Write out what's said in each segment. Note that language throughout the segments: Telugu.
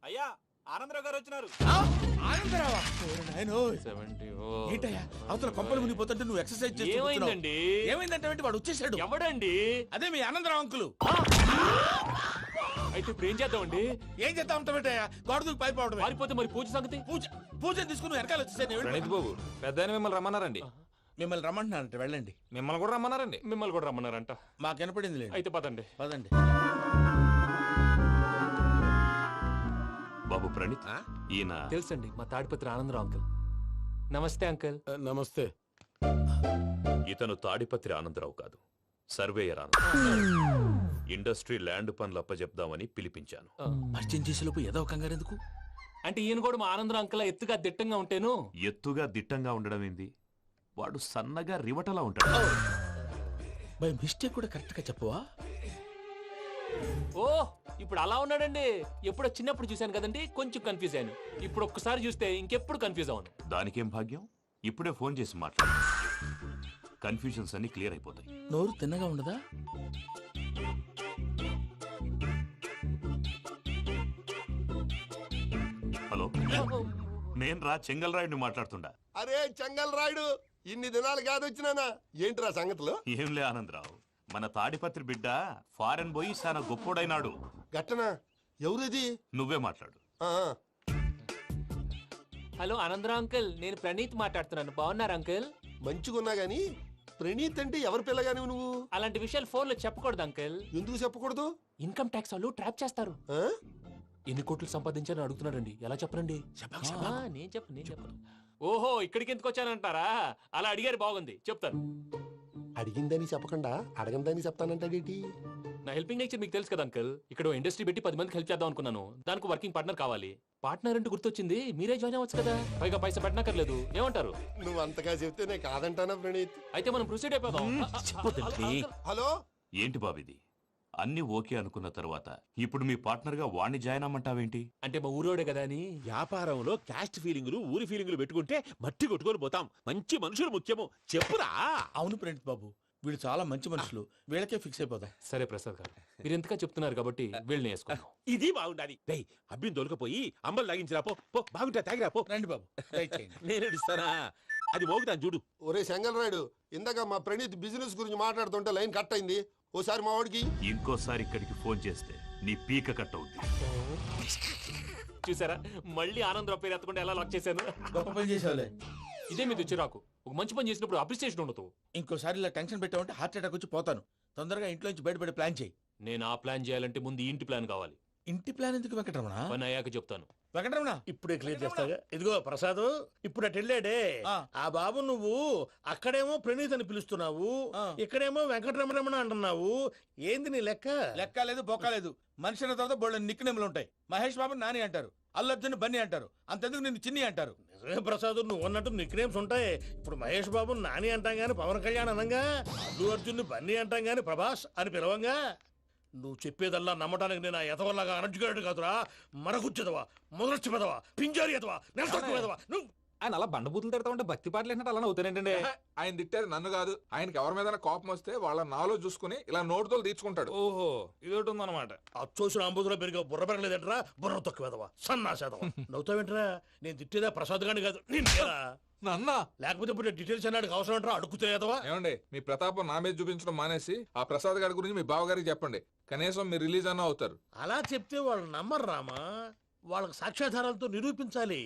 అయ్యా ఆనందరావు గారు వచ్చినారు. ఆనందరావా? ఏంటయ్యా అవతల కొంపలు మునిగిపోతుంటే నువ్వు ఎక్సర్సైజ్ చేస్తున్నావు. ఏమైందంటే వాడు వచ్చేసాడు. ఎవడండి? అదే మీ ఆనందరావు అంకులు. అయితే ఇప్పుడు ఏం చేద్దామండి? ఏం చేస్తా ఉంటావేటయ్యా? గోడ దూకి పైపోవడం. పారిపోతే మరి పూజ సంగతి? పూజ తీసుకుని వెనకాల వచ్చేసాను. ప్రణీత్ బాబు పెద్ద మిమ్మల్ని రమ్మన్నారండి. మిమ్మల్ని రమ్మంటున్నారంట, వెళ్ళండి. మిమ్మల్ని కూడా రమ్మన్నారండి. మిమ్మల్ని కూడా రమ్మన్నారంట. మాకు వినపడింది లేదు. అయితే పదండి. పదండి. బాబు ప్రణీత్, ఈయన తెలుసండి, మా తాడిపత్రి ఆనందరావు అంకుల్. నమస్తే అంకుల్. నమస్తే. ఇతను తాడిపత్రి ఆనందరావు కాదు, సర్వేయర్ ఆనందరావు. ఇండస్ట్రీ ల్యాండ్ పనులు అప్పజెప్దామని పిలిపించాను. పరిచయం చేసేలోపు ఏదో కంగారు ఎందుకు? అంటే ఈయన కూడా మా ఆనందరావు అంకుల్ ఎత్తుగా దిట్టంగా ఉంటాను. ఎత్తుగా దిట్టంగా ఉండడం ఏంది? వాడు సన్నగా రివటలా ఉంటాడు. బై మిస్టేక్ కూడా కరెక్ట్ గా చెప్పవా? ఓ ఇప్పుడు అలా ఉన్నాడండి. ఎప్పుడో చిన్నప్పుడు చూశాను కదండి, కొంచెం కన్ఫ్యూజ్ అయ్యాను. ఇప్పుడు ఒక్కసారి చూస్తే ఇంకెప్పుడు కన్ఫ్యూజ్ అవును. దానికేం భాగ్యం, ఇప్పుడే ఫోన్ చేసి మాట్లాడు. కన్ఫ్యూజన్స్ అన్ని క్లియర్ అయిపోతాయి. నోరు తిన్నగా ఉండదా? హలో, నేను రా చెంగల్రాయుడిని మాట్లాడుతుండా. అరే చెంగల్ రాయుడు, ఇన్ని దినాలు కాదు వచ్చినానా? ఏంట్రా సంగతులు? ఏంలే ఆనందరావు, మన తాడిపత్రి బిడ్డ ఫారెన్ పోయి చాలా గొప్పోడైనాడు. గట్టనా? ఎవరిది? నువ్వే మాట్లాడు. ఆ, హలో ఆనందరావు అంకుల్, నేను ప్రణీత్ మాట్లాడుతున్నాను. బాగున్నారు అంకుల్? మంచిగున్నా గాని ప్రణీత్ అంటే ఎవరి పిల్లగాని నువ్వు? అలాంటి విషయాలు ఫోన్ లో చెప్పకూడదు అంకుల్. ఎందుకు చెప్పకూడదు? ఇన్కమ్ ట్యాక్స్ వాళ్ళు ట్రాప్ చేస్తారు. ఆ? ఎన్ని కోట్లు సంపాదించాలని అడుగుతున్నారండి. ఎలా చెప్పరండి? నేను చెప్పను. ఓహో, ఇక్కడికి ఎందుకు వచ్చానంటారా? అలా అడిగారు, బాగుంది, చెప్తాను. అడిగిందని చెప్పకుండా అడగందని చెప్తానంటాడేటి? నా హెల్పింగ్ నేచర్ మీకు తెలుసు కదా అంకుల్. ఇక్కడ ఇండస్ట్రీ పెట్టి 10 మందికి హెల్ప్ చేద్దాం అనుకున్నాను. దానికి వర్కింగ్ పార్ట్నర్ కావాలి. పార్ట్నర్ అంటే గుర్తొచ్చింది, మీరే జాయిన్ అవ్వచ్చు కదా. పైగా పైసా పెట్టనక్కర్లేదు. ఏమంటారు? నువ్వు అంతగా చెప్తే నేను కాదంటానా ప్రణీత్? అయితే మనం ప్రొసీడ్ అయిపోదాం. హలో, ఏంటి బాబిది? అన్ని ఓకే అనుకున్న తర్వాత ఇప్పుడు మీ పార్ట్నర్ గా వాణ్ణి జాయిన్ అమ్మంటావేంటి? అంటే మా ఊరోడే కదా అని. వ్యాపారంలో క్యాస్ట్ ఫీలింగులు, ఊరి ఫీలింగులు పెట్టుకుంటే మట్టి కొట్టుకొని పోతాం. మంచి మనుషులు ముఖ్యము. చెప్పురా. అవును ప్రణీత్ బాబు, వీళ్ళు చాలా మంచి మనుషులు. వీళ్ళకే ఫిక్స్ అయిపోదాం. సరే ప్రసాద్ గారు, మీరు ఎంతగా చెప్తున్నారు కాబట్టి వీళ్ళని వేసుకుందాం. ఇది బాగుండాలి. డై అబ్బిని దొలకపోయి అమ్మలు లాగించిరా పో. పో బాగుంటా తాగిరా పో. రండి బాబు, దయచేయండి. నేను ఇస్తానా? అది మోగుతాను చూడు. ఒరే చెంగల్ రాయుడు, ఇందాక మా ప్రణీత్ బిజినెస్ గురించి మాట్లాడుతుంటే లైన్ కట్ అయింది. ఓసారి మా వాడికి ఇంకోసారి ఇక్కడికి ఫోన్ చేస్తే నీ పీక కట్ అవుద్ది. చూసారా, మళ్ళీ ఆనందరావు పేరు ఎత్తకుండా ఎలా లాక్ చేశాను. గొప్ప పని చేసేవాళ్ళే. ఇదే మీద చిరాకు. ఒక మంచి పని చేసినప్పుడు అప్రిసియేషన్ ఉండదు. ఇంకోసారి ఇలా టెన్షన్ పెట్టామంటే హార్ట్ అటాక్ వచ్చి పోతాను. తొందరగా ఇంట్లో నుంచి బయటపడే ప్లాన్ చేయి. నేను ఆ ప్లాన్ చేయాలంటే ముందు ఈ ఇంటి ప్లాన్ కావాలి. ఇంటి ప్లాన్ ఎందుకు వెంకటరమణ? పని అయ్యాక చెప్తాను. వెంకటరమణ ఇప్పుడే క్లియర్ చేస్తాగా. ఇదిగో ప్రసాద్, ఇప్పుడు అటు వెళ్ళాడే ఆ బాబు, నువ్వు అక్కడేమో ప్రణీత్ అని పిలుస్తున్నావు, ఇక్కడేమో వెంకటరమణ అంటున్నావు. ఏంది నీ లెక్క? లెక్క లేదు, బొక్క లేదు. మనిషి అన్న తర్వాత బోళ్ళ నిక్నెములు ఉంటాయి. మహేష్ బాబు నాని అంటారు, అల్లు అర్జున్ బన్నీ అంటారు, అంతెందుకు నిన్ను చిన్ని అంటారు. నిజమే ప్రసాద్, నువ్వు అన్నట్టు నిక్ నేమ్స్ ఉంటాయి. ఇప్పుడు మహేష్ బాబు నాని అంటాం గాని పవన్ కళ్యాణ్ అనంగా, అల్లు అర్జున్ బన్నీ అంటాం గాని ప్రభాస్ అని పిలవంగా. నువ్వు చెప్పేదల్లా నమ్మటానికి నేను ఎతవల్లాగా అనర్జుకేటెడ్ కాదురా. మరగుచ్చదవా, మొదలచ్చి పెదవా, పింజారి ఎదవా, నెలసొక్కుదవా నువ్వు. ఆయన అలా బండబూతులు తిడతా ఉంటే భక్తి పాటలు ఏంటంటే అలా అవుతానంటే. ఆయన తిట్టేది నన్ను కాదు. ఆయనకి ఎవరి మీద కోపం వస్తే వాళ్ళ నాలో చూసుకుని ఇలా నోటుతో తీర్చుకుంటాడు. ఓహో, ఇదొకటి ఉందన్నమాట. అచ్చోసిన అంబుధులో పెరిగే బుర్ర పెరగలేదంటరా, బుర్ర తొక్కువేదవా, సన్నాసేదవా. నవ్వుతావేంట్రా? నేను తిట్టేదా ప్రసాద్ గాని కాదు, నిన్నేరా. నన్నా? లేకపోతే ఇప్పుడు డీటెయిల్స్ అన్నాడు అవసరం అంటారా? అడుగుతాయేదవా. ఏమండి, మీ ప్రతాపం నా మీద చూపించడం మానేసి ఆ ప్రసాద్ గారి గురించి మీ బావగారికి చెప్పండి. కనీసం మీరు రిలీజ్ అన్న అవుతారు. అలా చెప్తే వాళ్ళు నమ్మరు రామా. వాళ్ళకి సాక్ష్యాధారాలతో నిరూపించాలి.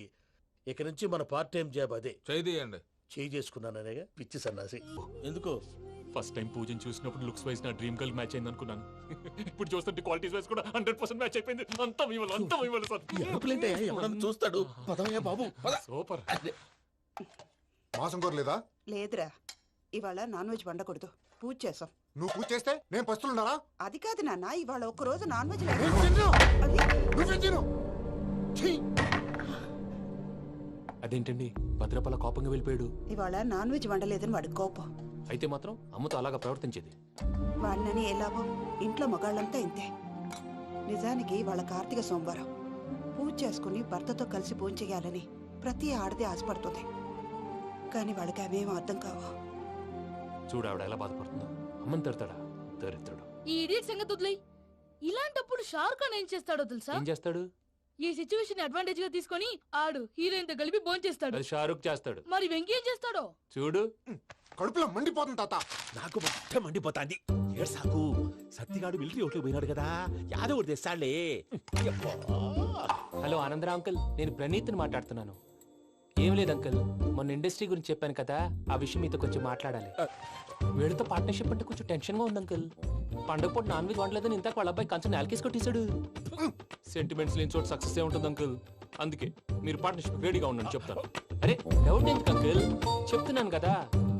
ఇక నుంచి మన పార్ట్ టైం జాబ్ అదే. చేయండి. చేయి చేసుకున్నాననేగా పిచ్చి సన్నాసి. ఎందుకు? ఫస్ట్ టైం పూజను చూసినప్పుడు లుక్స్ వైజ్ నా డ్రీమ్ గర్ల్ మ్యాచ్ అయింది అనుకున్నాను. ఇప్పుడు చూస్తుంటే క్వాలిటీస్ వైజ్ కూడా 100% మ్యాచ్ అయిపోయింది. అంతా ఇవ్వాలి సార్. ఎవడన్నా చూస్తాడు. పదవయ్యా బాబు, సూపర్. మాసం కోరలేదా? లేదురా, ఇవాళ నాన్ వెజ్ వండకూడదు. పూజ చేసాం. నువ్వు పూజ చేస్తే నేను పస్తులున్నారా? అది కాదు నాన్న, ఇవాళ ఒక్క రోజు నాన్ వెజ్ అదేంటండి, భద్రపల కోపంగా వెళ్ళిపోయాడు. ఇవాళ నాన్ వెజ్ వండలేదని వాడి కోపం. అయితే మాత్రం అమ్మతో అలాగా ప్రవర్తించేది. వాడినని ఎలాగో ఇంట్లో మగాళ్ళంతా ఇంతే. నిజానికి వాళ్ళ కార్తీక సోమవారం పూజ చేసుకుని భర్తతో కలిసి పూజ చేయాలని ప్రతి ఆడది ఆశపడుతుంది. కానీ వాళ్ళకి అవేం అర్థం కావు. చూడు ఆవిడ ఎలా బాధపడుతుందో. అమ్మని తిడతాడా దరిద్రుడు. ఈ ఇడియట్ సంగతి వదిలేయ్. ఇలాంటప్పుడు షారుఖ్ ఖాన్ ఏం చేస్తాడో తెలుసా? ఏం చేస్తాడు? ఈ సిచ్యువేషన్ అడ్వాంటేజ్ గా తీసుకొని ఆడు హీరోయిన్ తో కలిపి బోన్ చేస్తాడు. అది షారుఖ్ చేస్తాడు. మరి వెంకీ ఏం చేస్తాడో చూడు. కడుపులో మండిపోతుంది తాత. నాకు మొత్తం మండిపోతాంది. ఏడ్సాకు, సత్తిగాడు మిలిటరీ ఓట్లకు పోయినాడు కదా, యాదవ్ ఒకటి తెస్తాడులే. హలో ఆనందరా అంకుల్, నేను ప్రణీత్ని మాట్లాడుతున్నాను. ఏం లేదు అంకుల్, మొన్న ఇండస్ట్రీ గురించి చెప్పాను కదా, ఆ విషయం మీతో కొంచెం మాట్లాడాలి. వీళ్ళతో పార్ట్నర్షిప్ అంటే కొంచెం టెన్షన్ గా ఉంది అంకుల్. పండగ పూట నాన్ వెజ్ వండలేదని ఇంతకు వాళ్ళ అబ్బాయి కంచెం నేలకేసి కొట్టేశాడు. సెంటిమెంట్స్ లేని చోట సక్సెస్ ఏ ఉంటుంది అంకుల్. అందుకే మీరు పార్ట్నర్షిప్ రెడీగా ఉండండి చెప్తాను. అరే డౌట్ ఎందుకు అంకుల్, చెప్తున్నాను కదా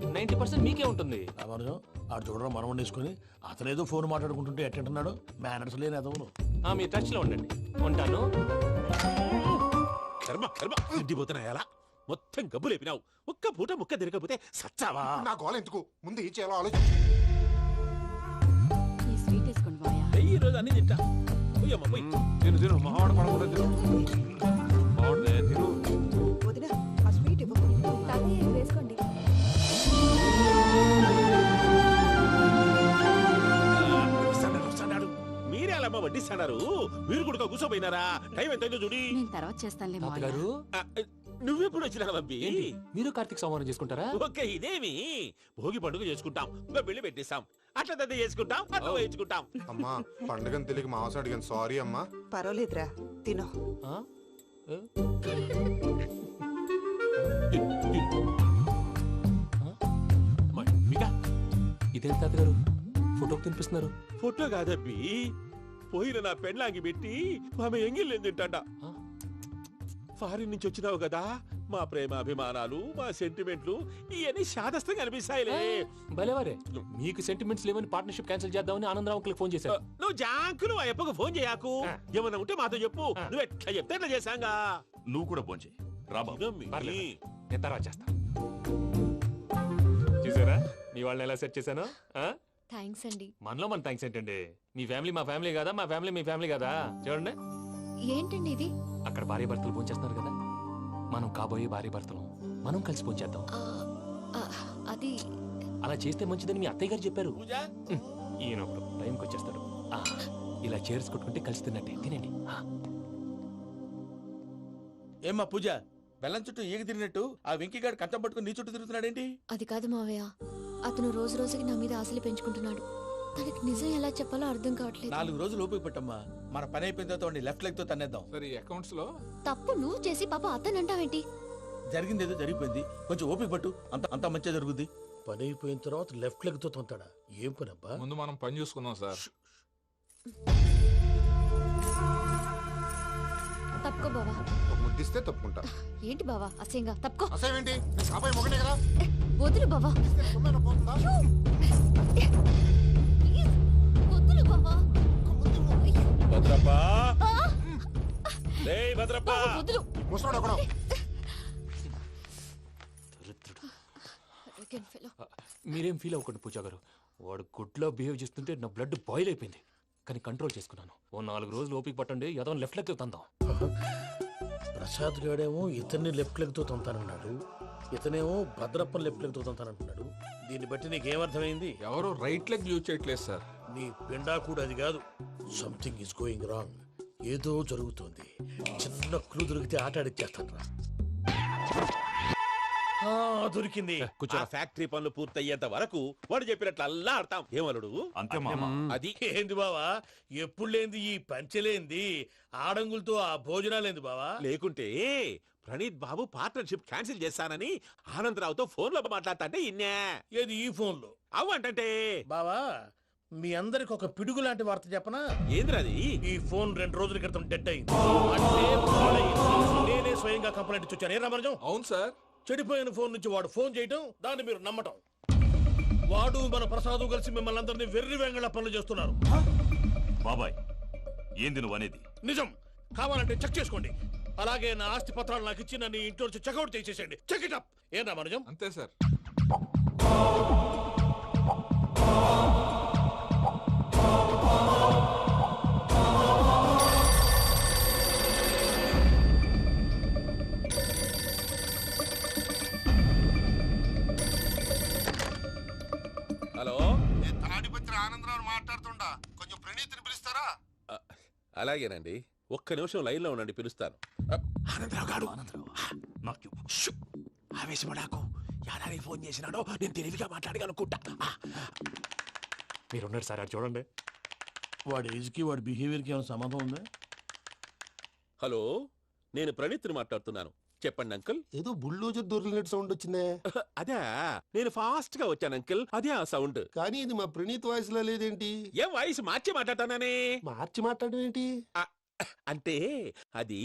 90% మీకే ఉంటుంది. రామానుజం ఆడు చూడడం మనం వండేసుకుని అతనేదో ఫోన్ మాట్లాడుకుంటుంటే ఎట్టంటున్నాడు. మేనర్స్ లేని అదవును. మీ టచ్ లో ఉండండి. ఉంటాను. కర్మ కర్మ, తిండిపోతున్నాయలా మొత్తం గబ్బు లేపినావు. ఒక్క పూట ముక్క తిరగకపోతే సచ్చావా? నా గోల ఎందుకు, ముందు ఏం చేయాలో ఆలోచించు. ఈ స్వీట్ వేసుకోండి మాయా. ఈ రోజు అన్ని తింటా. పోయమ్మ, పోయ్. తిను మావాడు పడకుండా తిను. బాగుండే తిను. వదిన ఆ స్వీట్ ఇవ్వకు. వేసుకోండి. వస్తాడు. మీరే అలా వడ్డిస్తాడారు, మీరు కూడా కూర్చోపోయినారా? టైం ఎంతైందో చూడి. నేను తర్వాత చేస్తానులే మాయా. తాతగారు ఆ, నువ్వెప్పుడు వచ్చినా బంబి? ఏంటి మీరు కార్తీక్ సంహారం చేసుకుంటారా? ఓకే, ఇదేమి భోగి పండుగ చేసుకుంటాం, ఇంకా పెళ్లి పెట్టేస్తాం, అట్లా దద్ద చేసుకుంటాం, అట్లా వేయించుకుంటాం. అమ్మా పండుగని తెలియక మాసం అడిగాను, సారీ అమ్మా. పర్వాలేదురా, తినో. ఆ? ఏ? మీకా ఇదేంటి తాతగారు ఫోటోకి తినిపిస్తున్నారు? ఫోటో కాదబ్బి, పోయిన నా పెళ్ళాంగి పెట్టి ఆమె ఎంగిల్లేం తింటాడ. ఆ? ఫారిన్ నుంచి వచ్చినావు కదా, మా ప్రేమ అభిమానాలు, మా సెంటిమెంట్లు ఇవన్నీ శాదస్తంగా అనిపిస్తాయిలే. భలేవారే, మీకు సెంటిమెంట్స్ లేవని పార్ట్నర్షిప్ క్యాన్సిల్ చేద్దామని ఆనందరావు అంకుల్కి ఫోన్ చేశారు. నువ్వు జాంకులు ఆ అప్పకు ఫోన్ చేయకు. ఆ. ఏమన్నా ఉంటే మాతో చెప్పు, ఆ. నువ్వు ఎట్లా చెప్తే ఎట్లా చేశాంగా. నువ్వు కూడా పోంచే రాబాబు. పర్లేదు. నేను తర్వాత చేస్తా. చూసారా మీ వాళ్ళని ఎలా సెట్ చేశాను? థ్యాంక్స్ అండి. మనలో మన థ్యాంక్స్ ఏంటండి, మీ ఫ్యామిలీ మా ఫ్యామిలీ కదా, మా ఫ్యామిలీ మీ ఫ్యామిలీ కదా. చూడండి ఏంటండి ఇది? అక్కడ భార్య భర్తలు భోంచేస్తున్నారు కదా, మనం కాబోయే భార్య భర్తలు మనం కలిసి భోంచేద్దాం. అది అలా చేస్తే మంచిదని మీ అత్తయ్య గారు చెప్పారు. పూజ ఈయన ఒకడు టైంకి వచ్చేస్తాడు. ఇలా చేర్స్ కొట్టుకుంటే కలిసి తిన్నట్టే తినండి. ఏమ్మా పూజ, బెల్లం చుట్టూ ఈగ తిరిగినట్టు ఆ వెంకీగాడు కంచం పట్టుకుని నీ చుట్టూ తిరుగుతున్నాడేంటి? అది కాదు మావయ్య, అతను రోజు రోజుకి నా మీద ఆశలు పెంచుకుంటున్నాడు. తనకి నిజం ఎలా చెప్పాలో అర్థం కావట్లేదు. 4 రోజులు ఓపిక పట్టమ్మా, మన పని అయిపోయిన తర్వాత లెఫ్ట్ లెగ్ తో తన్నేద్దాం. సరే అకౌంట్స్ లో తప్పు నువ్వు చేసి పాప అతను అంటావేంటి? జరిగింది ఏదో జరిగిపోయింది, కొంచెం ఓపిక పట్టు, అంత మంచిగా జరుగుద్ది. పని అయిపోయిన తర్వాత లెఫ్ట్ లెగ్ తో తొంతాడా? ఏం పని అబ్బా? ముందు మనం పని చూసుకుందాం సార్. తప్పుకో బావా. ఒక ముద్దిస్తే తప్పుకుంటా. ఏంటి బావా అసహ్యంగా? తప్పుకో. అసేమేంటి, నీ కాపాయి మొగనే కదా. వదులు బావా. ఇస్తే సొమ్మేనా పోతుందా? ప్లీజ్, వదులు బావా. భద్రప్ప, రేయ్ భద్రప్ప. బావా, వదులు. ముసలోడు ఎక్కడో. Arrogant fellow. మీరేం ఫీల్ అవ్వకండి పూజా గారు, వాడు గుడ్లో బిహేవ్ చేస్తుంటే నా బ్లడ్ బాయిల్ అయిపోయింది. కానీ కంట్రోల్ చేసుకున్నాను. ఓ 4 రోజులు ఓపిక పట్టండి, ఏదో లెఫ్ట్ లెగ్ తందాం. ప్రసాద్ గాడేమో ఇతన్ని లెఫ్ట్ లెగ్ తో తొంతానన్నాడు, ఇతనేమో భద్రప్పని లెఫ్ట్ లెగ్ తో తొంతానంటున్నాడు. దీన్ని బట్టి నీకేమర్థమైంది? ఎవరు రైట్ లెగ్ యూజ్ చేయట్లేదు సార్. నీ పిండా కూడా అది కాదు. Something is going wrong. ఏదో జరుగుతోంది. చిన్న క్లూ దొరికితే ఆట ఆడిచ్చేస్తాను రా. దొరికింది. ఆ ఫ్యాక్టరీ పనులు పూర్తయ్యేంత వరకు వాడు చెప్పినట్లు అల్లా ఆడతాం. ఏమలుడు అంతే మామ. అది ఏంది బావా, ఎప్పుడు లేంది ఈ పంచలేంది, ఆడంగులతో ఆ భోజనాలేంది బావా? లేకుంటే ప్రణీత్ బాబు పార్ట్నర్షిప్ క్యాన్సిల్ చేస్తానని ఆనందరావుతో ఫోన్ లో మాట్లాడతాంటే ఇన్నే. ఏది ఈ ఫోన్ లో? అవు అంటే బావా, మీ అందరికి ఒక పిడుగు లాంటి వార్త చెప్పనా? ఏంద్రది? ఈ ఫోన్ 2 రోజుల క్రితం డెడ్ అయింది. అంటే పాడైంది. నేనే స్వయంగా కంప్లైంట్ ఇచ్చి వచ్చాను. ఏ రామరాజం? అవును సార్. చెడిపోయిన ఫోన్ నుంచి వాడు ఫోన్ చేయటం, దాన్ని మీరు నమ్మటం. వాడు మన ప్రసాదు కలిసి మిమ్మల్ని అందరినీ వెర్రి వెంగళ పనులు చేస్తున్నారు. బాబాయ్ ఏంది నువ్వు అనేది? నిజం. కావాలంటే చెక్ చేసుకోండి. అలాగే నా ఆస్తి పత్రాలు నాకు ఇచ్చి నన్ను ఇంట్లో నుంచి చెక్అౌట్ చేసేసండి. Check it up. ఏం రామరాజం? అంతే సార్. హలో, నేను తాడిపత్రి ఆనందరావు మాట్లాడుతుండా, కొంచెం ప్రణీతిని పిలుస్తారా? అలాగేనండి. ఒక్క నిమిషం లైన్ లో ఉండండి, పిలుస్తాను. ఆనందరావు గాడు నాకు చెప్పు. షూ! ఆవేశపడాకు. యాదానికి ఫోన్ చేసినాడో నేను తెలివిగా మాట్లాడగలనుకుంటా. మీరున్నారు సార్, అది చూడండి. వాడి ఏజ్కి వాడి బిహేవియర్కి ఏమైనా సంబంధం ఉందా? హలో, నేను ప్రణీత్ని మాట్లాడుతున్నాను. చెప్పండి అంకుల్. ఏదో బుల్డోజర్ దొరికినట్టు సౌండ్ వచ్చిందే. అదే, నేను ఫాస్ట్ గా వచ్చాను అంకుల్, అదే ఆ సౌండ్. కానీ ఇది మా ప్రణీత్ వాయిస్ లో లేదేంటి? ఏం వాయిస్ మార్చి మాట్లాడతాననే? మార్చి మాట్లాడడం ఏంటి? అంటే అది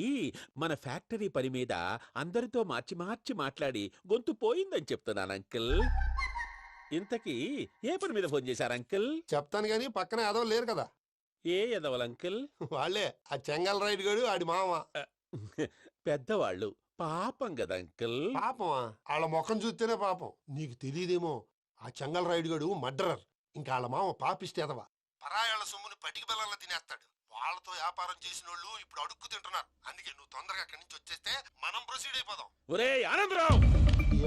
మన ఫ్యాక్టరీ పని మీద అందరితో మార్చి మార్చి మాట్లాడి గొంతు పోయిందని చెప్తున్నాను అంకుల్. ఇంతకీ ఏ పని మీద ఫోన్ చేశారు అంకుల్? చెప్తాను గానీ పక్కన ఏదో లేరు కదా. ఏ ఎదవలు అంకుల్? వాళ్ళే ఆ చెంగల్ రైడ్ గడు ఆడి మామ. పెద్దవాళ్ళు, పాపం కదా అంకుల్. పాపమా? వాళ్ళ ముఖం చూస్తేనే పాపం. నీకు తెలియదేమో, ఆ చెంగల్ రైడ్ గడు మర్డరర్. ఇంకా వాళ్ళ మామ పాపిస్తేదవా. పరాయాళ్ళ సొమ్ముని పటికి బెల్లంలో తినేస్తాడు. వాళ్ళతో వ్యాపారం చేసిన వాళ్ళు ఇప్పుడు అడుక్కు తింటున్నారు. అందుకే నువ్వు తొందరగా అక్కడి నుంచి వచ్చేస్తే మనం ప్రొసీడ్ అయిపోదాం. ఒరే ఆనందరావు!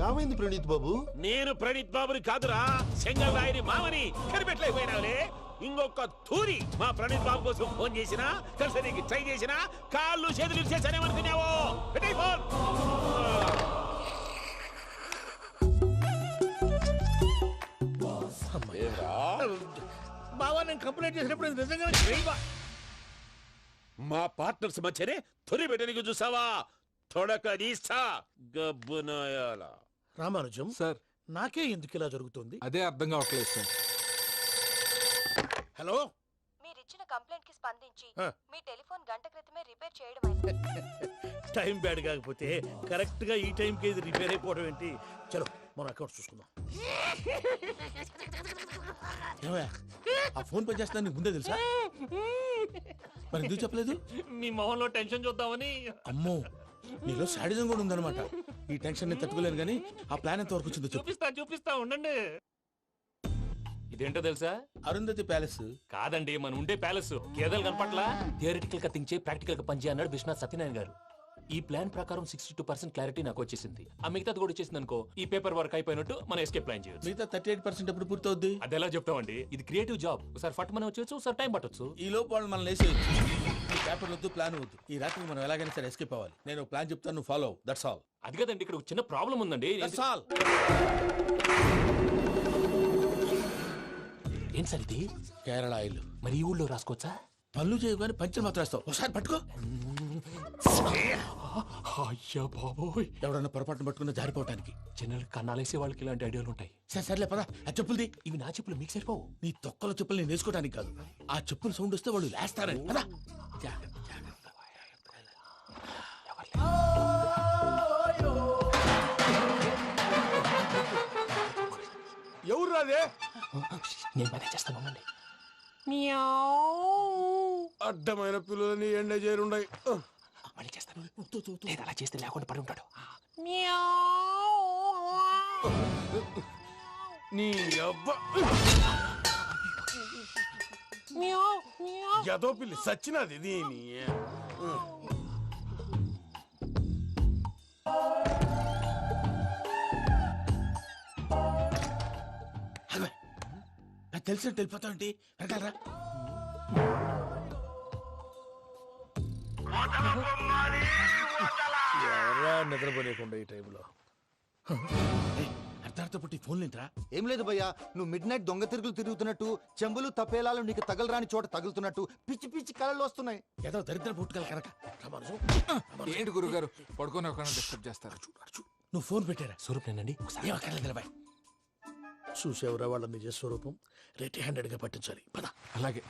ఏమైంది ప్రణీత్ బాబు? నేను ప్రణీత్ బాబుని కాదురా, సెంగల్ రాయని మామని. కనిపెట్టలేకపోయినావులే. ఇంకొక తూరి మా ప్రణీత్ బాబు కోసం ఫోన్ చేసినా, కలిసి నీకు ట్రై చేసినా కాళ్ళు చేతులు ఇచ్చేసానేమనుకున్నావు. పెట్టేయ్ ఫోన్. బావా, నేను కంప్లైంట్ చేసినప్పుడు ఇది నిజంగానే చేయవా? మా పార్ట్నర్స్ మధ్యనే తొలి పెట్టడానికి చూసావా? తొడక నీస్తా గబ్బునాయాల. రామానుజం సార్ నాకే ఎందుకు ఇలా జరుగుతుంది? అదే అర్థం కావట్లేదు సార్. హలో, మీరిచ్చిన కంప్లైంట్ కి స్పందించి ఆ. మీ టెలిఫోన్ గంట క్రితమే రిపేర్ చేయడం టైం బ్యాడ్ కాకపోతే కరెక్ట్ గా ఈ టైంకి ఇది రిపేర్ అయిపోవడం ఏంటి? చలో మన అకౌంట్ చూసుకుందాం. ఏమయ్యా, ఆ ఫోన్ పని చేస్తా నీకు ముందే తెలుసా? మరి ఎందుకు చెప్పలేదు? మీ మొహంలో టెన్షన్ చూద్దామని. అమ్మో, నీలో శాడిజం కూడా ఉందన్నమాట. ఈ టెన్షన్ నేను తట్టుకోలేను కానీ ఆ ప్లాన్ ఎంత వరకు వచ్చిందో చెప్పు. చూపిస్తా ఉండండి. ఇదేంటో తెలుసా? అరుంధతి ప్యాలెస్. కాదండి, మన ఉండే ప్యాలెస్. గేదెలు కనపట్లా? థియరిటికల్ గా థింక్ చేయి, ప్రాక్టికల్ గా పనిచేయి అన్నాడు విశ్వనాథ్ సత్యనారాయణ గారు. ఈ ప్లాన్ ప్రకారం 62% క్లారిటీ నాకు వచ్చేసింది. ఆ మిగతాది కూడా వచ్చేసింది అనుకో, ఈ పేపర్ వర్క్ అయిపోయినట్టు మనం ఎస్కేప్ ప్లాన్ చేయొచ్చు. మిగతా 38% ఎప్పుడు పూర్తవుద్ది? అది ఎలా చెప్తామండి? ఇది క్రియేటివ్ జాబ్. ఒకసారి ఫట్ మనం వచ్చేచ్చు, ఒకసారి టైం పట్టొచ్చు. ఈ లోపు వాళ్ళు మనం లేసేయచ్చు. ఈ పేపర్ వద్దు, ప్లాన్ వద్దు. ఈ రాత్రి మనం ఎలాగైనా సరే ఎస్కేప్ అవ్వాలి. నేను ప్లాన్ చెప్తాను, నువ్వు ఫాలో. That's all. అది కదండి, ఇక్కడ ఒక చిన్న ప్రాబ్లం ఉందండి. That's all. ఏం సార్ ఇది? కేరళ ఆయిల్. మరి ఈ ఊళ్ళో రాసుకోవచ్చా? పనులు చేయగానే పంచర్ మాత్రం వేస్తావు. ఒకసారి పట్టుకో. అయ్యా బాబోయ్, ఎవడన్నా పొరపాటున పట్టుకున్న జారిపోవటానికి. జనరల్ కన్నాలేసే వాళ్ళకి ఇలాంటి ఐడియాలు ఉంటాయి. సర్లే పదా, ఆ చెప్పులది. ఇవి నా చెప్పులు, మీకు సరిపోవు. నీ తొక్కల చెప్పులు నేను వేసుకోవడానికి కాదు, ఆ చెప్పులు సౌండ్ వస్తే వాళ్ళు లేస్తారని. పదా. ఎవరు రాదే? నేను మేనేజ్ చేస్తాను, ఉండండి. అడ్డమైన పిల్లలని ఎండ చేరుండయి. మళ్ళీ చేస్తాను. లేదు, అలా చేస్తే లేకుండా పడి ఉంటాడు. నీ అబ్బా ఎదో పిల్లి సచ్చినది దీని. తెలిసినట్టు వెళ్ళిపోతావంటి. వెనకాలరా. ఎవరా నిద్రపోలేకుండా ఈ టైంలో? అర్ధార్థ పుట్టి ఫోన్ లేంట్రా. ఏం లేదు భయ్యా, నువ్వు మిడ్ నైట్ దొంగ తిరుగులు తిరుగుతున్నట్టు, చెంబులు తపేలాలు నీకు తగలరాని చోట తగులుతున్నట్టు పిచ్చి పిచ్చి కళలు వస్తున్నాయి. ఏదో దరిద్ర పుట్టుకల కనుక. ఏంటి గురుగారు పడుకొని ఒక డిస్టర్బ్ చేస్తారు? నువ్వు ఫోన్ పెట్టారా? స్వరూప్ నేనండి. ఏం అక్కర్లేదు బాయ్. చూసేవరా వాళ్ళ నిజ స్వరూపం. రెట్టి హ్యాండెడ్ గా పట్టించాలి. పద. అలాగే.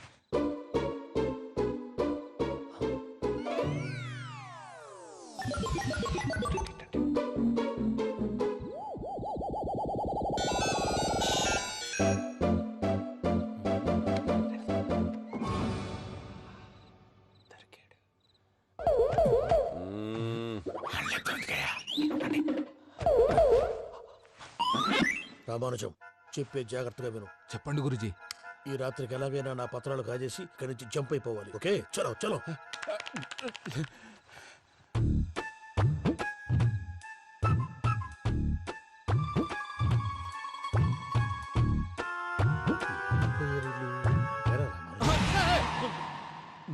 రామానుజం, చెప్పే జాగ్రత్తగా విను. చెప్పండి గురుజీ. ఈ రాత్రికి ఎలాగైనా నా పత్రాలు కాజేసి ఇక్కడి నుంచి జంప్ అయిపోవాలి. ఓకే, చలో చలో.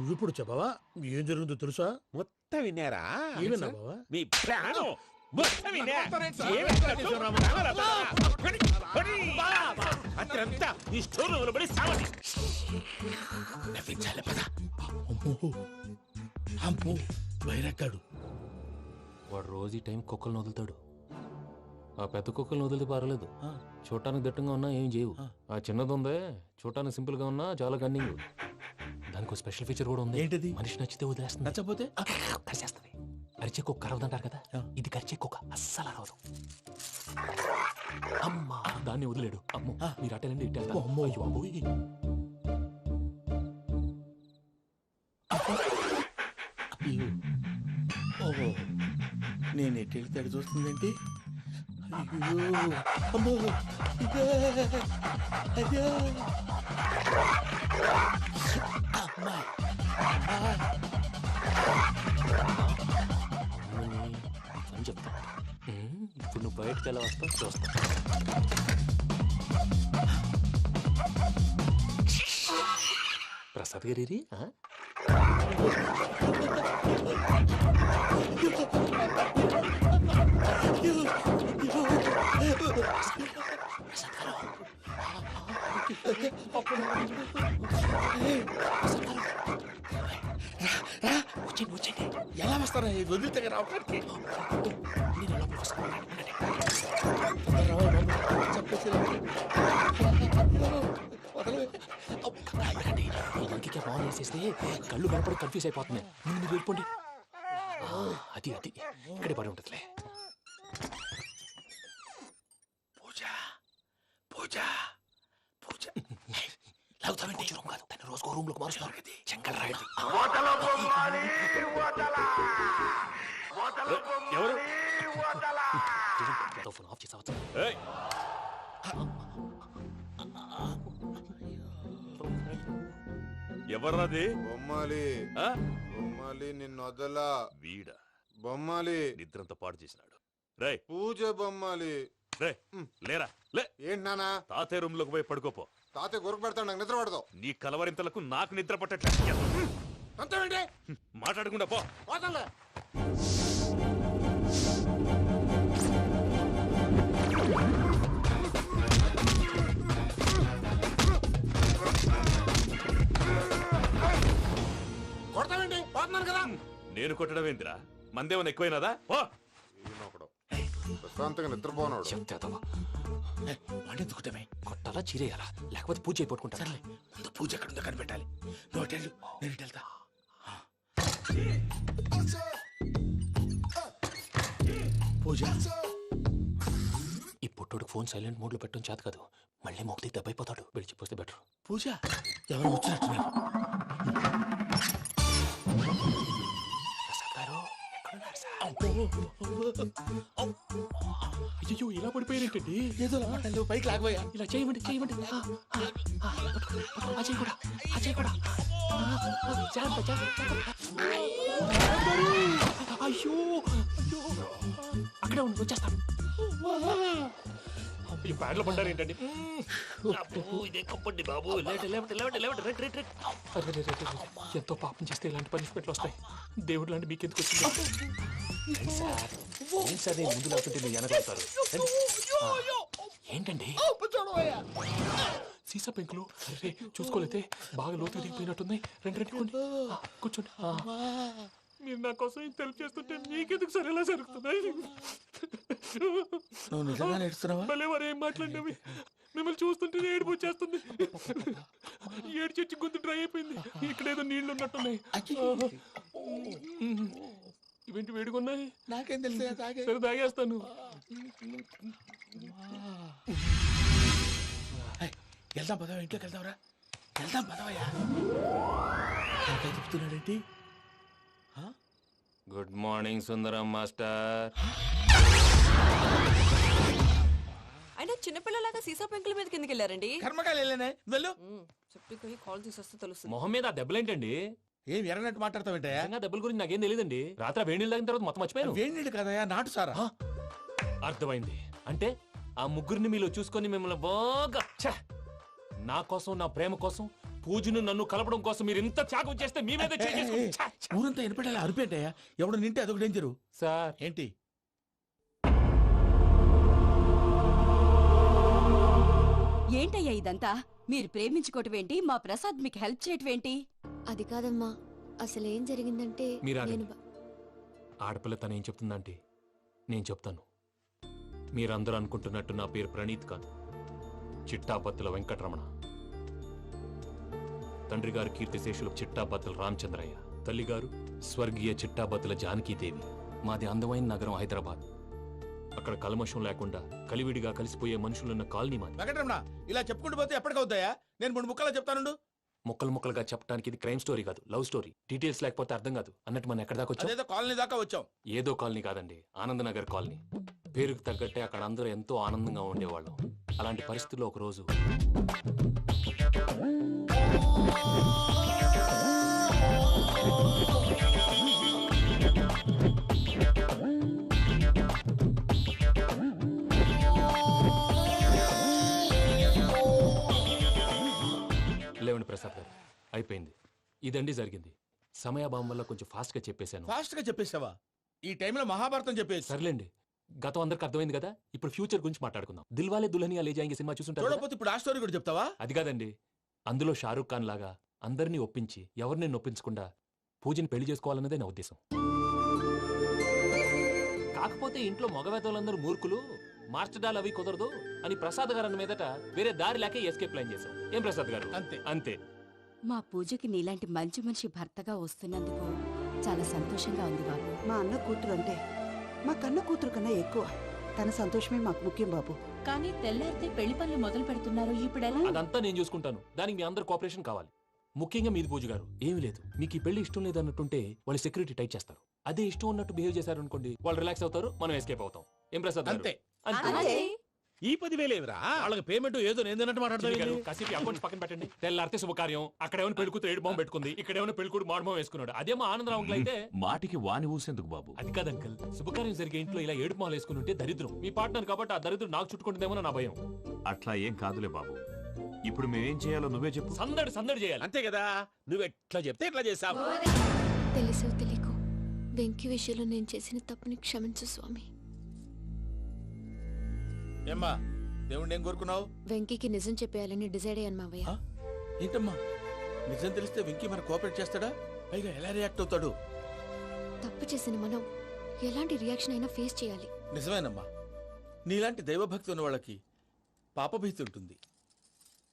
నువ్విప్పుడు చెప్పవా ఏం జరుగుతుందో తెలుసా? మొత్తం విన్నారా? ఏమన్నా బావా? మీ ప్రాణం మొత్తం విన్నా. అత్రంతా ఈ స్టోర్ రూమ్ లో పడి సావండి. నవ్వించాలి పద. అమ్మో వైరక్కాడు. వాడు రోజు ఈ టైం కుక్కలను వదులుతాడు. ఆ పెద్ద కుక్కలను వదిలితే పర్వాలేదు, చూడటానికి దట్టంగా ఉన్నా ఏం చేయవు. ఆ చిన్నది ఉందే చూడటానికి సింపుల్ గా ఉన్నా చాలా కన్నింగ్. దానికి ఒక స్పెషల్ ఫీచర్ కూడా ఉంది. ఏంటిది? మనిషి నచ్చితే వదిలేస్తుంది, నచ్చపోతే కరిచేస్తుంది. అరిచే కుక్క అరవదంటారు కదా, ఇది కరిచే కుక్క అస్సలు అరవదు. అమ్మా దాన్ని వదిలేడు. అమ్మో మీరు అటెండి ఇటు వెళ్తారు. అమ్మో అయ్యో అబ్బోయ్. ఓహో నేను ఎటు వెళ్తాడు చూస్తుందంటే అయ్యో అమ్మో అయ్యో అమ్మా అని చెప్తా. ఇప్పుడు నువ్వు బయటకు ఎలా వస్తావు చూస్తా. ప్రసాద్ గారి వచ్చండి ఎలా వస్తారా వదిలితే రావడానికి? ఇంకే ఫోన్ వేసేస్తే కళ్ళు కనపడి కన్ఫ్యూజ్ అయిపోతున్నాయి. మీరు వెళ్ళిపోండి. అది అది ఇక్కడే పడి ఉంటుందిలే. పూజ పూజ పూజ లాగుతామంటే రూమ్ కాదు, తను రోజుకో రూమ్ లోకి మారుస్తారు కదా. చెంగల్ రాయుడు ఎవరు? ఫోన్ ఆఫ్ చేసావచ్చు. ఎవర్రాది? బొమ్మాలి బొమ్మాలి నిన్ను వదలా. వీడ బొమ్మాలి నిద్రంతా పాడు చేసినాడు. రే పూజ బొమ్మాలి. రే లేరా లే. ఏంటి నానా? తాతయ్య రూమ్ లోకి పోయి పడుకోపో. తాతయ్య గురకు పెడతాడు, నాకు నిద్ర పడతావు. నీ కలవరింతలకు నాకు నిద్ర పట్టట్లేదు. అంతేంటి మాట్లాడకుండా పో. పోతాలే. కొడతావేంటి? పోతున్నాను కదా. నేను కొట్టడం ఏంటిరా? మందేమన్నా ఎక్కువైనదా? ఓ ప్రశాంతంగా నిద్రపోనాడు. చెప్తావా వాడెందుకుంటామే? కొట్టాలా చీరేయాలా లేకపోతే పూజ అయిపోట్టుకుంటా. సర్లే ముందు పూజ ఎక్కడుందో కనిపెట్టాలి. నువ్వు వెళ్ళు, నేను ఇటు వెళ్తా. పూజ ఈ పుట్టోడికి ఫోన్ సైలెంట్ మోడ్ లో పెట్టడం చేత కాదు. మళ్ళీ మొక్కి దెబ్బైపోతాడు. విడిచిపోతే బెటర్. పూజ ఎవరు వచ్చినట్టున్నారు? ప్రసాద్ గారు అయ్యో ఇలా పడిపోయారేంటండి? ఏదో మాట్లాడలేవు, పైకి లాగబోయా. ఇలా చేయమండి చేయమండి. అజయ్ కూడా అజయ్ కూడా జాగ్రత్త జాగ్రత్త. అయ్యో అయ్యో అక్కడే ఉండి వచ్చేస్తాను. ఈ బ్యాగ్ లో పడ్డారు ఏంటండి? ఎంతో పాపం చేస్తే ఇలాంటి పనిష్మెంట్లు వస్తాయి. దేవుడు లాంటి మీకు ఎందుకు వచ్చింది? ఏం సార్ నేను ముందు లేకుంటే మీరు వెనకాడతారు. ఏంటండి సీసా పెంకులు? అరే చూసుకోలేతే బాగా లోతు దిగిపోయినట్టున్నాయి. రెండు రెండు కూర్చోండి. మీరు నా కోసం ఇంత హెల్ప్ చేస్తుంటే మీకెందుకు సరే ఎలా జరుగుతున్నాయి? నువ్వు నిజంగా నేర్చుతున్నావా? మళ్ళీ వారు ఏం మాట్లాడినవి మిమ్మల్ని చూస్తుంటే ఏడుపు వచ్చేస్తుంది. ఏడు చెట్టు గొంతు డ్రై అయిపోయింది. ఇక్కడ ఏదో నీళ్లు ఉన్నట్టున్నాయి. ఇవేంటి వేడుకున్నాయి? నాకేం తెలుసు, సరే తాగేస్తాను. వెళ్దాం పదవా, ఇంట్లోకి వెళ్దాంరా. వెళ్దాం పదవయ్యా. చెప్తున్నాడేంటి? గుడ్ మార్నింగ్ సుందరం మాస్టర్. అయినా చిన్నపిల్లలాగా సీసా పెంకుల మీద కిందకి వెళ్ళారండి. కర్మకాయలు వెళ్ళానే, వెళ్ళు. చెప్పి కాల్ తీసేస్తే తెలుస్తుంది. మొహం మీద ఆ దెబ్బలేంటండి? ఏం ఎర్రనట్టు మాట్లాడతావేంటయా? దెబ్బల గురించి నాకేం తెలియదండి. రాత్రి వేడి నీళ్ళు తాగిన తర్వాత మొత్తం మర్చిపోయాను. వేడి నీళ్ళు కదయా, నాటు సారా. అర్థమైంది. అంటే ఆ ముగ్గురిని మీలో చూసుకొని మిమ్మల్ని బాగా నా కోసం నా ప్రేమ కోసం పూజను నన్ను కలపడం కోసం మీరు ఇంత త్యాగం చేస్తే మీ మీద ఊరంతా వినపడేలా అరిపేంటయ్యా ఎవడు నింటే అదొక డేంజరు సార్. ఏంటి ఏంటయ్యా ఇదంతా? మీరు ప్రేమించుకోవటం ఏంటి? మా ప్రసాద్ మీకు హెల్ప్ చేయటం ఏంటి? అది కాదమ్మా, అసలు ఏం జరిగిందంటే మీరు నేను ఆగండి. ఆడపిల్ల తనేం చెప్తుందంటే నేను చెప్తాను. మీరందరూ అనుకుంటున్నట్టు నా పేరు ప్రణీత్ కాదు, చిట్టాబత్తుల వెంకటరమణ. తండ్రి గారు కీర్తిశేషులు చిట్టాబత్తుల రామచంద్రయ్య, తల్లిగారు స్వర్గీయ చిట్టాబత్తుల జానకీదేవి. మాది అందమైన నగరం హైదరాబాద్. అక్కడ కల్మషం లేకుండా కలివిడిగా కలిసిపోయే మనుషులున్న కాలనీ మాది. వెంకటరమణ ఇలా చెప్పుకుంటూ పోతే ఎప్పటికవుతాయా? నేను 3 ముక్కలా చెప్తానుండు. ముక్కలు ముక్కలుగా చెప్పడానికి ఇది క్రైమ్ స్టోరీ కాదు, లవ్ స్టోరీ. డీటెయిల్స్ లేకపోతే అర్థం కాదు. అన్నట్టు మనం ఎక్కడ దాకా వచ్చాం? అదేదో కాలనీ దాకా వచ్చాం. ఏదో కాలనీ కాదండి, ఆనందనగర్ కాలనీ. పేరుకు తగ్గట్టే అక్కడ అందరూ ఎంతో ఆనందంగా ఉండేవాళ్ళం. అలాంటి పరిస్థితుల్లో ఒక రోజు లేవండి ప్రసాద్ గారు, అయిపోయింది. ఇదండి జరిగింది. సమయాభావం వల్ల కొంచెం ఫాస్ట్ గా చెప్పేశాను. ఫాస్ట్ గా చెప్పేసావా? ఈ టైంలో మహాభారతం చెప్పేసి. సర్లేండి, గతం అందరికి అర్థమైంది కదా. ఇప్పుడు ఫ్యూచర్ గురించి మాట్లాడుకుందాం. దిల్వాలే దుల్హనియా లే జాయేంగే సినిమా చూసుంటారు కదా? చూడకపోతే ఇప్పుడు ఆ స్టోరీ కూడా చెప్తావా? అది కాదండి, అందులో షారూక్ ఖాన్ లాగా అందరినీ ఒప్పించి ఎవరిని నొప్పించకుండా పూజని పెళ్లి చేసుకోవాలన్నదే నా ఉద్దేశం. కాకపోతే ఇంట్లో మగవేతలందరూ మూర్ఖులు, మార్చడాలు అవి కుదరదు అని ప్రసాద్ గారు అన్న మీదట వేరే దారి లేక ఎస్కేప్ ప్లాన్ చేశాం. ఏం ప్రసాద్ గారు? అంతే అంతే. మా పూజకి నీలాంటి మంచి మనిషి భర్తగా వస్తున్నందుకు చాలా సంతోషంగా ఉంది బాబు. మా అన్న కూతురు అంటే మా కన్న కూతురు కన్నా ఎక్కువ. తన సంతోషమే మాకు ముఖ్యం బాబు. కానీ తెల్లారితే పెళ్లి పనులు మొదలు పెడుతున్నారు, ఇప్పుడెలా? అదంతా నేను చూసుకుంటాను. దానికి మీ అందరు కోఆపరేషన్ కావాలి. ముఖ్యంగా మీది పూజ గారు. ఏమీ లేదు, మీకు ఈ పెళ్లి ఇష్టం లేదు అన్నట్టుంటే వాళ్ళు సెక్యూరిటీ టైట్ చేస్తారు. అదే ఇష్టం ఉన్నట్టు బిహేవ్ చేశారు అనుకోండి, వాళ్ళు రిలాక్స్ అవుతారు, మనం ఎస్కేప్ అవుతాం. ఏం ప్రసాద్ గారు? అంతే. అంతే. ఈ 10,000 ఏమిరా? వాళ్ళకి పేమెంట్ ఏదో నేందన్నట్టు మాట్లాడతాను. కాసేపు అకౌంట్స్ పక్కన పెట్టండి. తెల్లారితే శుభకార్యం. అక్కడ ఏమైనా పెళ్ళికూతురు ఏడు బాంబు పెట్టుకుంది, ఇక్కడ ఏమైనా పెళ్ళికూడు మాడు బాంబు వేసుకున్నాడు. అదేమో ఆనందరావు అంకుల్ అయితే మాటికి వాని ఊసేందుకు బాబు? అది కాదు అంకుల్, శుభకార్యం జరిగే ఇంట్లో ఇలా ఏడు మాలు వేసుకుని ఉంటే దరిద్రం. మీ పార్ట్నర్ కాబట్టి ఆ దరిద్రం నాకు చుట్టుకుంటుందేమో నా భయం. అట్లా ఏం కాదులే బాబు. ఇప్పుడు మేమేం చేయాలో నువ్వే చెప్పు. సందడి సందడి చేయాలి. అంతే కదా, నువ్వు ఎట్లా చెప్తే ఎట్లా చేసావు. తెలుసో తెలియకో వెంకీ విషయంలో నేను చేసిన తప్పుని క్షమించు స్వామి. ఏమ్మా, దేవుణ్ణి ఏం కోరుకున్నావు? వెంకీకి నిజం చెప్పేయాలని డిసైడ్ అయ్యాను మావయ్య. ఏంటమ్మా, నిజం తెలిస్తే వెంకీ మన కోఆపరేట్ చేస్తాడా? పైగా ఎలా రియాక్ట్ అవుతాడు? తప్పు చేసిన మనం ఎలాంటి రియాక్షన్ అయినా ఫేస్ చేయాలి. నిజమేనమ్మా, నీలాంటి దైవభక్తి ఉన్న వాళ్ళకి పాపభీతి ఉంటుంది.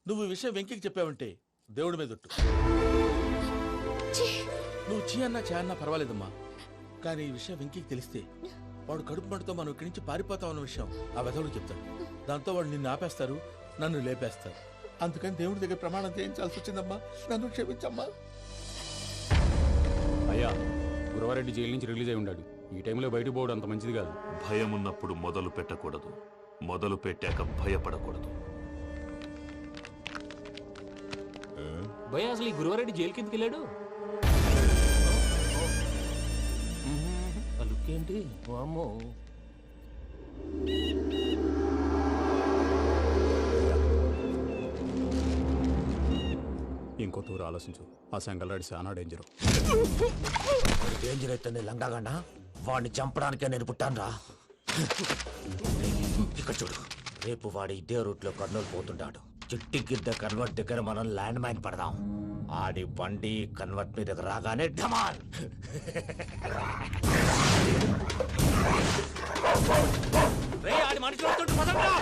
నువ్వు ఈ విషయం వెంకీకి చెప్పావంటే దేవుడి మీద ఒట్టు. నువ్వు చీ అన్నా చే అన్నా పర్వాలేదమ్మా, కానీ ఈ విషయం వెంకీకి తెలిస్తే వాడు కడుపు మంటతో మనం ఇక్కడి నుంచి పారిపోతామన్న విషయం ఆ వెధవుడు చెప్తాడు. దాంతో వాడు నిన్ను ఆపేస్తారు, నన్ను లేపేస్తారు. అందుకని దేవుడి దగ్గర ప్రమాణం చేయించాల్సి వచ్చిందమ్మా, నన్ను క్షమించమ్మా. అయ్యా, గురవారెడ్డి జైలు నుంచి రిలీజ్ అయి ఉన్నాడు. ఈ టైంలో బయటకు పోవడం అంత మంచిది కాదు. భయం ఉన్నప్పుడు మొదలు పెట్టకూడదు, మొదలు పెట్టాక భయపడకూడదు. భయ అసలు ఈ గురువారెడ్డి జైలు కిందకి వెళ్ళాడు. ఏంటి అమ్మో, ఇంకో తూరు ఆలోచించు. ఆ సంగల్రాడి చాలా డేంజరు. డేంజర్ అయితే లంగాగండా, వాడిని చంపడానికే నేను పుట్టానురా. ఇక్కడ చూడు, రేపు వాడు ఇదే రూట్ లో కర్నూలు పోతుంటాడు. చిట్టి గిద్ద కన్వర్ట్ దగ్గర మనం ల్యాండ్ మైన్ పడదాం. ఆడి బండి కన్వర్ట్ మీద రాగానే ఢమాల్. ఆడి మనుషులు వస్తుంటే పదండ్రా.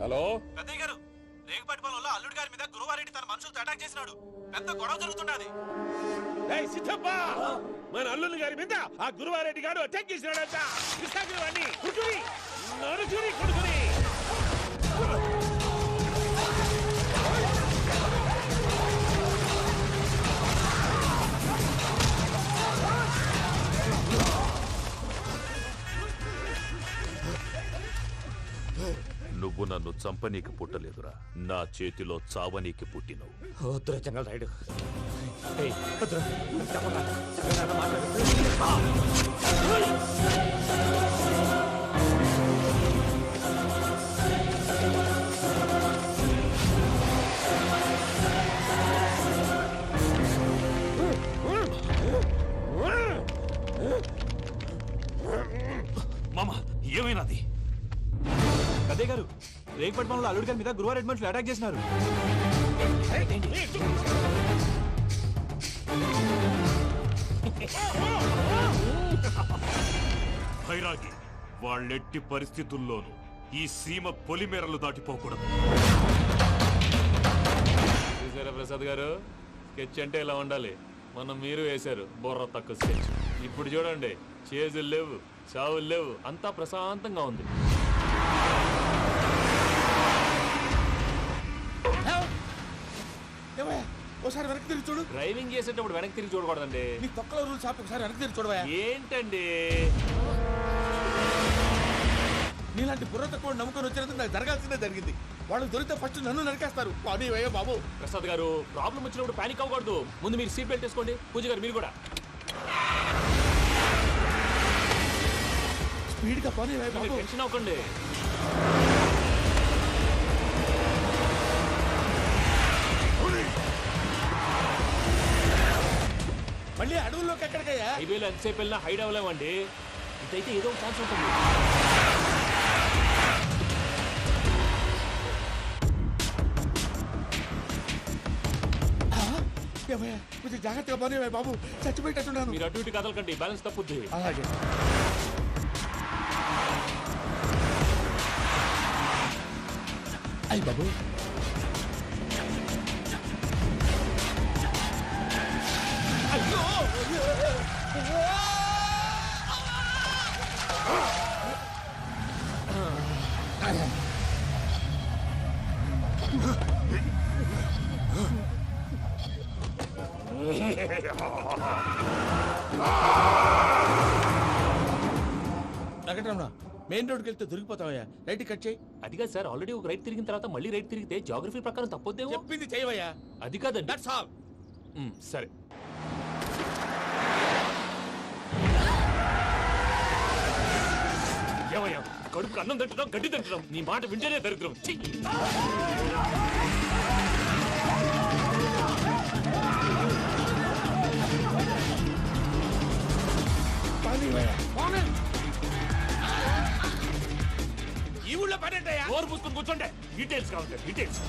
హలో పెద్దయ్య గారు, రేగుపాటి పొలంలో అల్లుడి గారి మీద గురువారెడ్డి తన మనుషులతో అటాక్ చేసినాడు. పెద్ద గొడవ జరుగుతున్నది. సిద్ధప్ప, మన అల్లుని గారి మీద ఆ గురువారెడ్డి గారు అటాక్ చేసినాడంట. కృష్ణాగిరి వాడిని కుడుకుని నడుచుని కొడుకుని. నువ్వు నన్ను చంపనీకి పుట్టలేదురా, నా చేతిలో చావనీకి పుట్టినవు. వద్దురా చెంగల్ రాయుడు, మామ ఏమైనాది? అదే గారు రేగుపట్నంలో అల్లుడి గారి మీద గురువారెడ్డి మనుషులు అటాక్ చేసినారు. భైరాగి వాళ్ళెట్టి పరిస్థితుల్లోనూ ఈ సీమ పొలిమేరలు దాటిపోకూడదు. చూసారా ప్రసాద్ గారు, స్కెచ్ అంటే ఇలా ఉండాలి. మనం మీరు వేశారు బుర్ర తక్కువ స్కెచ్. ఇప్పుడు చూడండి, చేజులు లేవు, చావులు లేవు, అంతా ప్రశాంతంగా ఉంది. ఒకసారి వెనక్కి తిరిగి చూడు. డ్రైవింగ్ చేసేటప్పుడు వెనక్కి తిరిగి చూడకూడదండి. నీ తొక్కలో రూల్స్ ఆపి ఒకసారి వెనక్కి తిరిగి చూడవా. ఏంటండి నీలాంటి బుర్ర తక్కువ నమ్ముకొని వచ్చినందుకు నాకు జరగాల్సిందే జరిగింది. వాళ్ళు దొరికితే ఫస్ట్ నన్ను నరికేస్తారు. పానీ వయ్యో బాబు. ప్రసాద్ గారు, ప్రాబ్లం వచ్చినప్పుడు పానిక్ అవ్వకూడదు. ముందు మీరు సీట్ బెల్ట్ వేసుకోండి. పూజ గారు మీరు కూడా స్పీడ్గా పానీ వయ్యో బాబు. టెన్షన్ అవ్వకండి. మళ్ళీ అడవుల్లోకి ఎక్కడికయ్యా? హైవేలో ఎంతసేపు వెళ్ళినా హైడ్ అవ్వలేమండి. ఇదైతే ఏదో ఒక ఛాన్స్ ఉంటుంది. కొంచెం జాగ్రత్తగా పోనీ బాబు, చచ్చిపోయేటట్టున్నాను. మీరు అటు ఇటు కదలకండి, బ్యాలెన్స్ తప్పుద్ది. అలాగే. అయ్యి బాబు, అయ్యో వెంకటరమణ, మెయిన్ రోడ్కి వెళ్తే దొరికిపోతావయ్యా. రైట్ కట్ చేయి. అది కాదు సార్, ఆల్రెడీ ఒక రైట్ తిరిగిన తర్వాత మళ్ళీ రైట్ తిరిగితే జాగ్రఫీ ప్రకారం తప్పొద్దేమో. చెప్పింది చేయవయ్యా. అది కాదండి. That's all. సరే. ఏమయ్యా, కడుపుకు అన్నం తింటున్నాం, గడ్డి తింటున్నాం. నీ మాట వింటేనే దరిద్రం. ఈ ఊళ్ళో పడేటయ్యా. ఓరు పూసుకొని కూర్చోండి. డీటెయిల్స్ కావాలి, డీటెయిల్స్.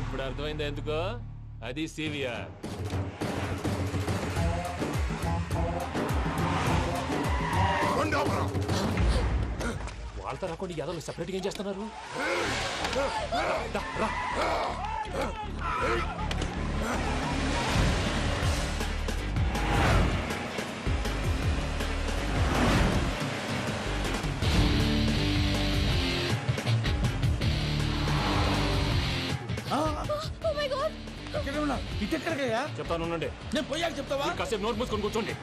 ఇప్పుడు అర్థమైంది ఎందుకో. అది సివిఆర్. వాళ్ళతో రాకుండా యాదవ్ సెపరేట్గా ఏం చేస్తున్నారు? ఇటెక్కడికయ్యా? చెప్తాను ఉండండి. నేను పోయాక చెప్తావా? కాసేపు నోట్ మూసుకొని కూర్చోండి.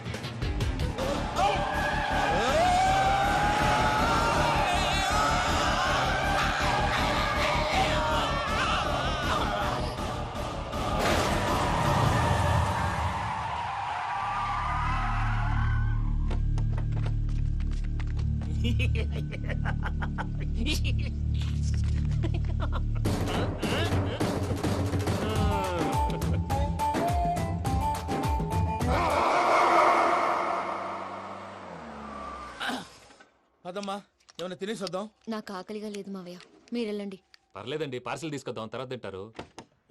పదమ్మా, ఏమైనా తినేసి వద్దాం. నాకు ఆకలిగా లేదు మావయ్య, మీరు వెళ్ళండి. పర్లేదండి, పార్సిల్ తీసుకొద్దాం, తర్వాత తింటారు.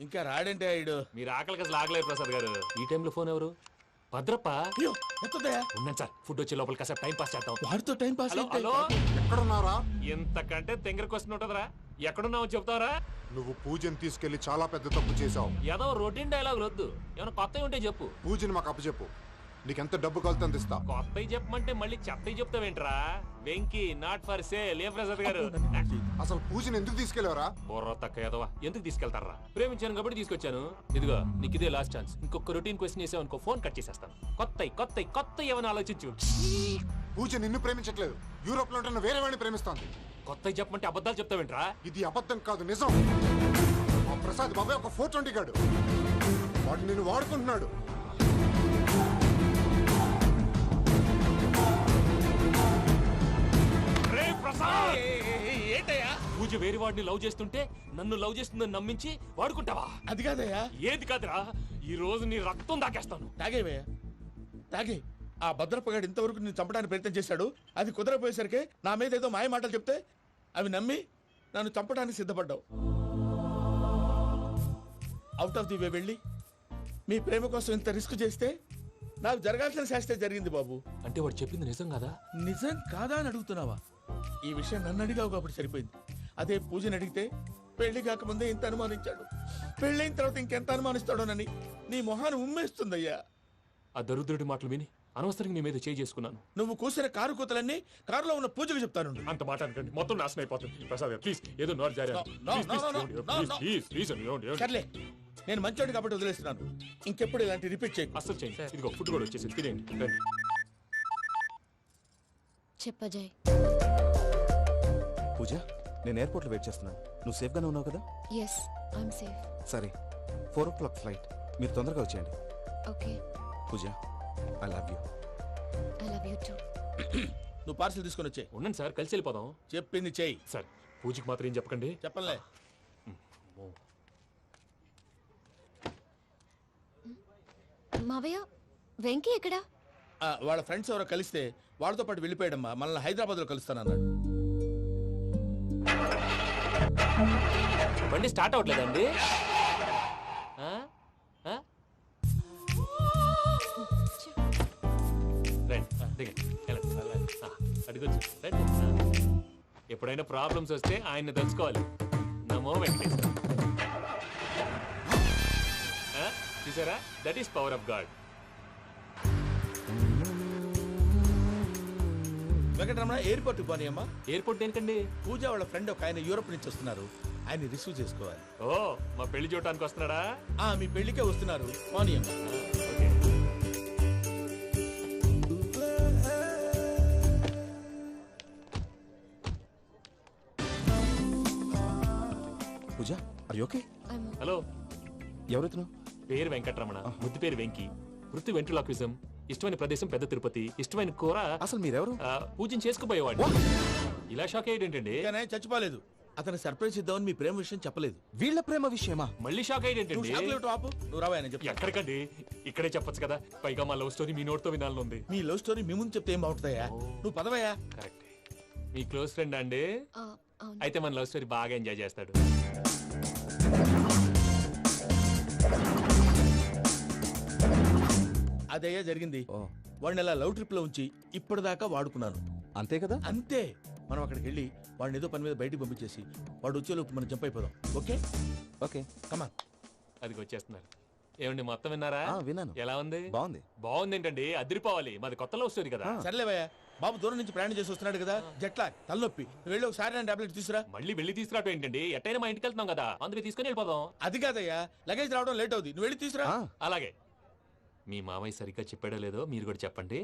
ఇంకా రాడంటే ఆయుడు. మీరు ఆకలికి అసలు ఆగలేదు ప్రసాద్ గారు. ఈ టైంలో ఫోన్ ఎవరు? భద్రప్ప. ఉన్నాను సార్, ఫుడ్ వచ్చే లోపల కాసేపు టైం పాస్ చేద్దాం. వాడితో టైం పాస్. హలో, ఎక్కడున్నారా? ఇంతకంటే తెంగర క్వశ్చన్ ఉంటుందిరా. ఎక్కడున్నావు చెప్తావరా? నువ్వు పూజని తీసుకెళ్లి చాలా పెద్ద తప్పు చేశావు. ఏదో రొటీన్ డైలాగ్ వద్దు, ఏమైనా కొత్తవి ఉంటే చెప్పు. పూజని మాకు అప్పచెప్పు. నీకెంత డబ్బు కావాలంత అంత ఇస్తా. కొత్తవి చెప్పమంటే మళ్ళీ చెత్తవి చెప్తావేంట్రా? Venky not for sale. ఏ ప్రసాద్ గారు అసలు పూజని ఎందుకు తీసుకెళ్లేవరా? బుర్ర తక్క ఏదవా, ఎందుకు తీసుకెళ్తారా? ప్రేమించాను కాబట్టి తీసుకొచ్చాను. ఇదిగో నీకు ఇదే లాస్ట్ ఛాన్స్. ఇంకొక రొటీన్ క్వశ్చన్ చేసావనుకో ఫోన్ కట్ చేసేస్తాను. కొత్త ఏమైనా ఆలోచించు. పూజ నిన్ను ప్రేమించట్లేదు, యూరోప్ లో ఉంటున్న వేరే వాడిని ప్రేమిస్తాంది. కొత్తవి చెప్పమంటే అబద్ధాలు చెప్తావేంట్రా? ఇది అబద్ధం కాదు, నిజం. ఆ ప్రసాద్ బాబాయ్ ఒక 420 గాడు, వాడు నిన్ను వాడుకుంటున్నాడు. ఏంటయ్యా? పూజ వేరే వాడిని లవ్ చేస్తుంటే నన్ను లవ్ చేస్తుందని నమ్మించి వాడుకుంటావా? అది కాదయ్యా. ఏది కాదురా, ఈ రోజు నీ రక్తం దాకేస్తాను. తాగేవయ్యా, తాగే. ఆ భద్రప్పగాడు ఇంతవరకు నేను చంపడానికి ప్రయత్నం చేశాడు. అది కుదరపోయేసరికి నా మీద ఏదో మాయ మాటలు చెప్తే అవి నమ్మి నన్ను చంపడానికి సిద్ధపడ్డావు. అవుట్ ఆఫ్ ది వే వెళ్ళి మీ ప్రేమ కోసం ఇంత రిస్క్ చేస్తే నాకు జరగాల్సిన శాస్త్రే జరిగింది బాబు. అంటే వాడు చెప్పింది నిజం కదా? నిజం కాదా అని అడుగుతున్నావా? ఈ విషయం నన్ను అడిగావు కాబట్టి సరిపోయింది. అదే పూజని అడిగితే పెళ్లి కాకముందే ఇంత అనుమానించాడు, పెళ్ళైన తర్వాత ఇంకెంత అనుమానిస్తాడోనని నీ మొహాన్ని ఉమ్మేస్తుందయ్యా. ఆ దరిద్రుడి మాటలు విని అనవసరంగా నీ మీద చేయి చేసుకున్నాను. నువ్వు కూసిన కారు కూతలన్నీ కారులో ఉన్న పూజకు చెప్తాను. అంత మాట అనకండి, మొత్తం నాశనం అయిపోతుంది. ప్రసాద్ ప్లీజ్, ఏదో నోరు జారీ. సర్లే, నేను మంచోడు కాబట్టి వదిలేస్తున్నాను. ఇంకెప్పుడు ఇలాంటి రిపీట్ చేయకు. అసలు చేయండి. ఇదిగో ఫుడ్ కూడా వచ్చేసి తినేయండి. రండి. చెప్పజాయ్. పూజ, నేను ఎయిర్పోర్ట్లో వెయిట్ చేస్తున్నాను. నువ్వు సేఫ్గానే ఉన్నావు కదా? Yes, I'm safe. సరే, 4 o'clock ఫ్లైట్. మీరు తొందరగా వచ్చేయండి. Okay. Pooja, I love you. I love you too. నువ్వు పార్సల్ తీసుకొని వచ్చే. ఉండండి సార్, కలిసి వెళ్ళిపోదాం. చెప్పింది చెయ్యి సార్. పూజకి మాత్రం ఏం చెప్పకండి. చెప్పలే. మావయ్య, వెంకీ ఎక్కడా? వాళ్ళ ఫ్రెండ్స్ ఎవరో కలిస్తే వాళ్ళతో పాటు వెళ్ళిపోయాడమ్మా. మనల్ని హైదరాబాద్లో కలుస్తానన్నాడు. బండి స్టార్ట్ అవ్వట్లేదండి. అడిగొచ్చు. ఎప్పుడైనా ప్రాబ్లమ్స్ వస్తే ఆయన్ని తెలుసుకోవాలి. నమో వెంకటేశ్వర. చూసారా, that is power of God. Venkataramana, airport పోనీ అమ్మా. ఎయిర్పోర్ట్ ఏంటండి? పూజ వాళ్ళ ఫ్రెండ్ ఒక ఆయన యూరోప్ నుంచి వస్తున్నారు, ఆయన రిసీవ్ చేసుకోవాలి. ఓ, మా పెళ్లి చూడటానికి వస్తున్నాడా? మీ పెళ్లికే వస్తున్నారు. పోనీ అమ్మా. పూజ, ఆర్ యు ఓకే? హలో, ఎవరైతున్నావు? పేరు వెంకటరమణ, ముద్దు పేరు వెంకీ, వృత్తి వెంట్రులాక్విజం, ఇష్టమైన ప్రదేశం పెద్ద తిరుపతి, ఇష్టమైన కూర. అసలు మీరెవరు? పూజను చేసుకుపోయేవాడు. ఇలా షాక్ అయ్యేటండి. చచ్చిపోలేదు. అతను సర్ప్రైజ్ ఇద్దామని మీ ప్రేమ విషయం చెప్పలేదు. వీళ్ళ ప్రేమ విషయమా? మళ్ళీ షాక్ అయ్యేటండి. నువ్వు రావాయని చెప్పి. ఎక్కడికండి, ఇక్కడే చెప్పొచ్చు కదా. పైగా మా లవ్ స్టోరీ మీ నోట్తో వినాలనుంది. మీ లవ్ స్టోరీ మీ ముందు చెప్తే ఏం బాగుంటుందయ్యా? నువ్వు పదవయ్యా. కరెక్ట్. మీ క్లోజ్ ఫ్రెండ్ అండి? అయితే మన లవ్ స్టోరీ బాగా ఎంజాయ్ చేస్తాడు. అదయ్యా జరిగింది. వాడిని అలా లవ్ ట్రిప్ లో ఉంచి ఇప్పటిదాకా వాడుకున్నాను. అంతే కదా? అంతే. మనం అక్కడికి వెళ్ళి వాడిని ఏదో పని మీద బయటికి పంపించేసి వాడు వచ్చేలోపు మనం జంప్ అయిపోదాం. ఓకే ఓకే, కమా. అది వచ్చేస్తున్నారు. ఏమండి, మొత్తం విన్నారా? విన్నాను. ఎలా ఉంది? బాగుంది. బాగుంది ఏంటండి, అదిరిపోవాలి. మాది కొత్త లవ్ స్టోరీ కదా. సర్లేవయ్యా, బాబు దూరం నుంచి ప్రయాణం చేసి వస్తున్నాడు కదా, జట్లా తలనొప్పి. వెళ్ళి ఒకసారి నా టాబ్లెట్ తీసుకురా. మళ్ళీ వెళ్ళి తీసుకురావడం ఏంటండి? ఎట్టైనా మా ఇంటికి వెళ్తున్నాం కదా, అందుకే తీసుకుని వెళ్ళిపోదాం. అది కాదయ్యా, లగేజ్ రావడం లేట్ అవుతుంది. నువ్వు వెళ్ళి తీసుకురా. అలాగే. మీ మామయ్య సరిగ్గా చెప్పాడో లేదో మీరు కూడా చెప్పండి.